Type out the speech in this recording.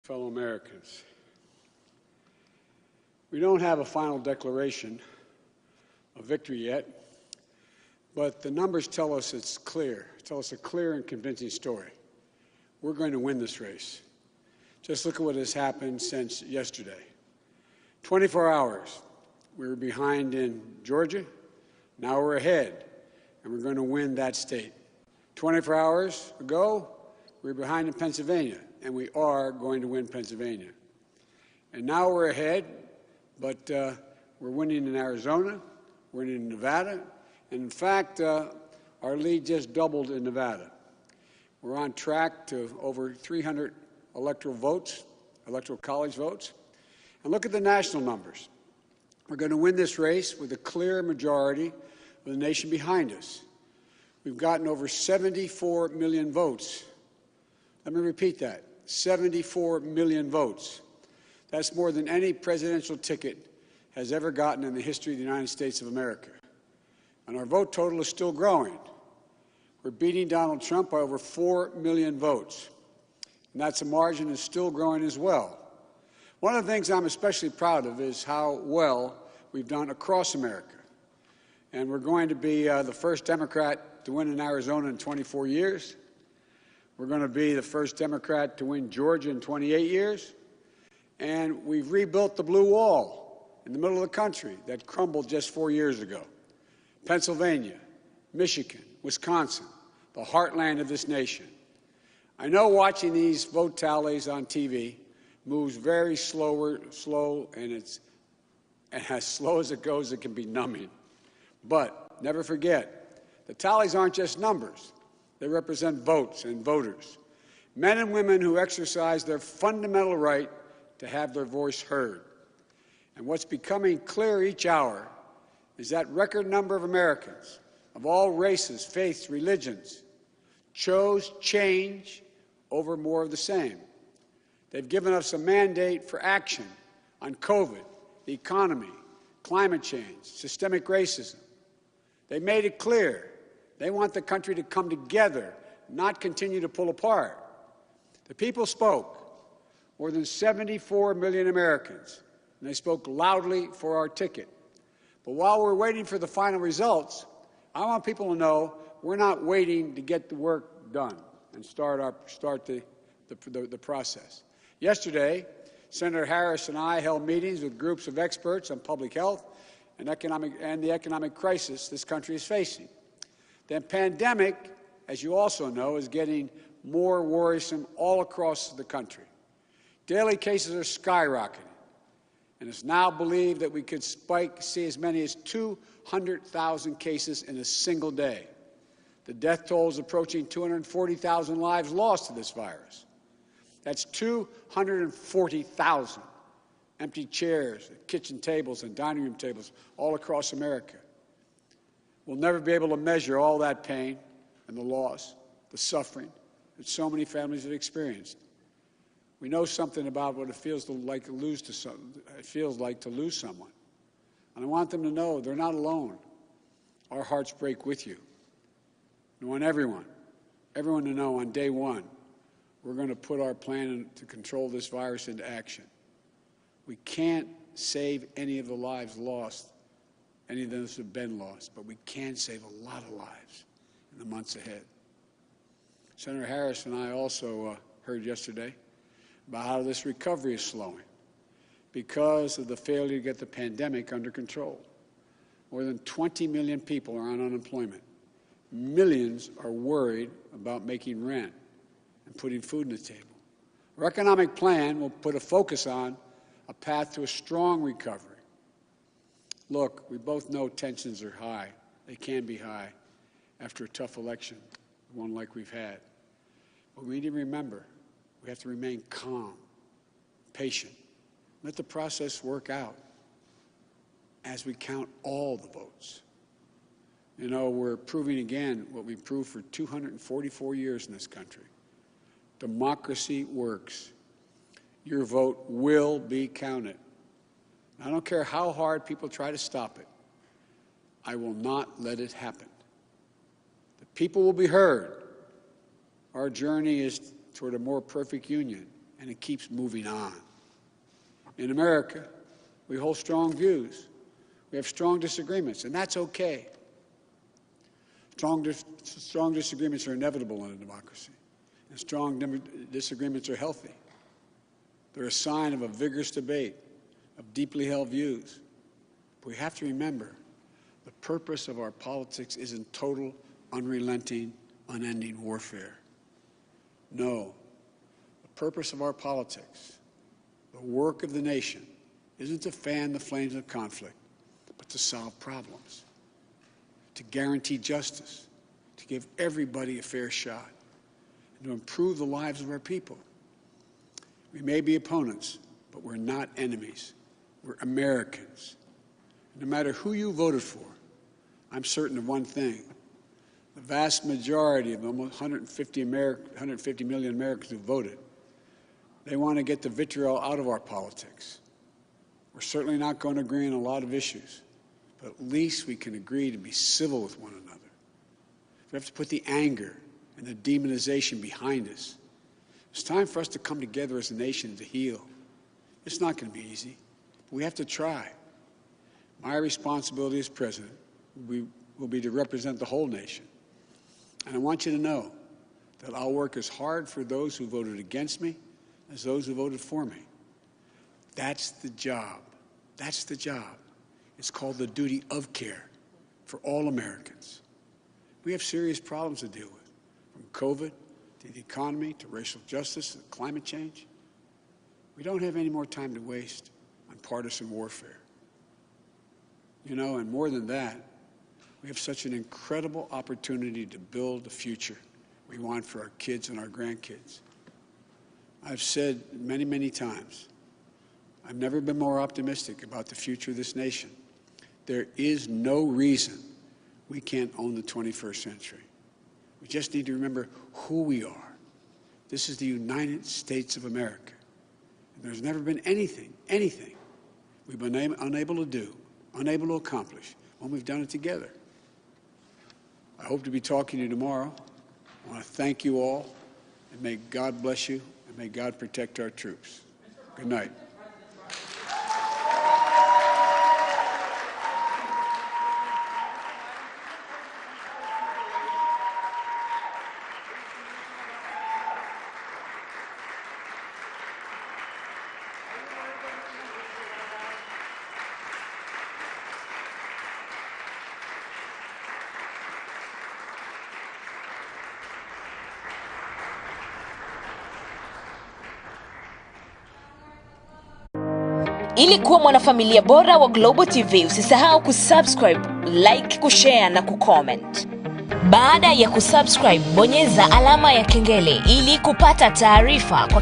Fellow Americans, we don't have a final declaration of victory yet, but the numbers tell us it's clear, tell us a clear and convincing story. We're going to win this race. Just look at what has happened since yesterday. 24 hours, we were behind in Georgia, now we're ahead, and we're going to win that state. 24 hours ago, we were behind in Pennsylvania, and we are going to win Pennsylvania. And now we're ahead, but we're winning in Arizona, we're winning in Nevada, and in fact, our lead just doubled in Nevada. We're on track to over 300 electoral votes, electoral college votes. And look at the national numbers. We're going to win this race with a clear majority of the nation behind us. We've gotten over 74 million votes. Let me repeat that. 74 million votes. That's more than any presidential ticket has ever gotten in the history of the United States of America. And our vote total is still growing. We're beating Donald Trump by over 4 million votes. And that's a margin that's still growing as well. One of the things I'm especially proud of is how well we've done across America. And we're going to be the first Democrat to win in Arizona in 24 years. We're going to be the first Democrat to win Georgia in 28 years. And we've rebuilt the blue wall in the middle of the country that crumbled just 4 years ago. Pennsylvania, Michigan, Wisconsin, the heartland of this nation. I know watching these vote tallies on TV moves very slow, and as slow as it goes, it can be numbing. But never forget, the tallies aren't just numbers. They represent votes and voters, men and women who exercise their fundamental right to have their voice heard. And what's becoming clear each hour is that record number of Americans of all races, faiths, religions chose change over more of the same. They've given us a mandate for action on COVID, the economy, climate change, systemic racism. They made it clear they want the country to come together, not continue to pull apart. The people spoke, more than 74 million Americans, and they spoke loudly for our ticket. But while we're waiting for the final results, I want people to know we're not waiting to get the work done and start the process. Yesterday, Senator Harris and I held meetings with groups of experts on public health and the economic crisis this country is facing. The pandemic, as you also know, is getting more worrisome all across the country. Daily cases are skyrocketing, and it's now believed that we could see as many as 200,000 cases in a single day. The death toll is approaching 240,000 lives lost to this virus. That's 240,000 empty chairs, kitchen tables, and dining room tables all across America. We'll never be able to measure all that pain and the loss, the suffering that so many families have experienced. We know something about what it feels like to lose someone. And I want them to know they're not alone. Our hearts break with you. I want everyone to know on day one, we're going to put our plan to control this virus into action. We can't save any of the lives lost. Any of those have been lost, but we can save a lot of lives in the months ahead. Senator Harris and I also heard yesterday about how this recovery is slowing because of the failure to get the pandemic under control. More than 20 million people are on unemployment. Millions are worried about making rent and putting food on the table. Our economic plan will put a focus on a path to a strong recovery. Look, we both know tensions are high. They can be high after a tough election, one like we've had. But we need to remember, we have to remain calm, patient. Let the process work out as we count all the votes. You know, we're proving again what we've proved for 244 years in this country. Democracy works. Your vote will be counted. I don't care how hard people try to stop it. I will not let it happen. The people will be heard. Our journey is toward a more perfect union, and it keeps moving on. In America, we hold strong views. We have strong disagreements, and that's okay. Strong disagreements are inevitable in a democracy, and strong disagreements are healthy. They're a sign of a vigorous debate, of deeply held views. But we have to remember, the purpose of our politics isn't total, unrelenting, unending warfare. No, the purpose of our politics, the work of the nation, isn't to fan the flames of conflict, but to solve problems, to guarantee justice, to give everybody a fair shot, and to improve the lives of our people. We may be opponents, but we're not enemies. We're Americans. No matter who you voted for, I'm certain of one thing. The vast majority of almost 150 million Americans who voted, they want to get the vitriol out of our politics. We're certainly not going to agree on a lot of issues, but at least we can agree to be civil with one another. We have to put the anger and the demonization behind us. It's time for us to come together as a nation to heal. It's not going to be easy, but we have to try. My responsibility as president will be to represent the whole nation. And I want you to know that I'll work as hard for those who voted against me as those who voted for me. That's the job. That's the job. It's called the duty of care for all Americans. We have serious problems to deal with, from COVID to the economy to racial justice and climate change. We don't have any more time to waste on partisan warfare. You know, and more than that, we have such an incredible opportunity to build the future we want for our kids and our grandkids. I've said many, many times, I've never been more optimistic about the future of this nation. There is no reason we can't own the 21st century. We just need to remember who we are. This is the United States of America. And there's never been anything we've been unable to do, unable to accomplish when we've done it together. I hope to be talking to you tomorrow. I want to thank you all, and may God bless you, and may God protect our troops. Good night. Ili kuwa mwanafamilia bora wa Global TV, usisahau kusubscribe, like, kushare na kucomment. Baada ya kusubscribe, bonyeza alama ya kengele ili kupata taarifa kwa